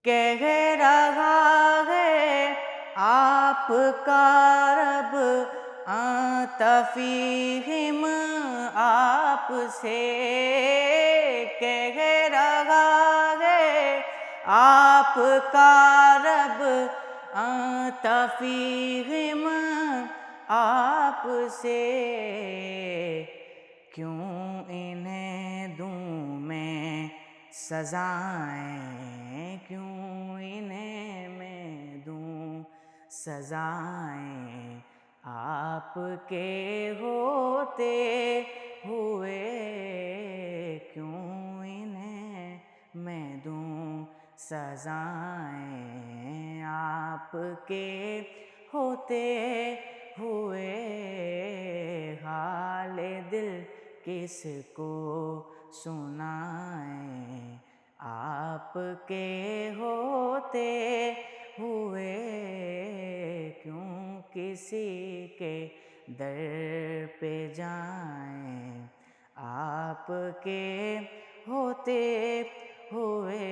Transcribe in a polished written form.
کہہ رہا ہے آپ کا رب انت فیہم آپ سے، کہہ رہا ہے آپ کا رب انت فیہم آپ سے، کیوں انہیں دوں میں سزائیں، کیوں انہیں میں دوں سزائیں، آپ کے ہوتے ہوئے، کیوں انہیں میں دوں سزائیں، آپ کے ہوتے ہوئے، حال دل کس کو سنائیں، آپ کے ہوتے ہوئے، کیوں کسی کے در پہ جائیں، آپ کے ہوتے ہوئے۔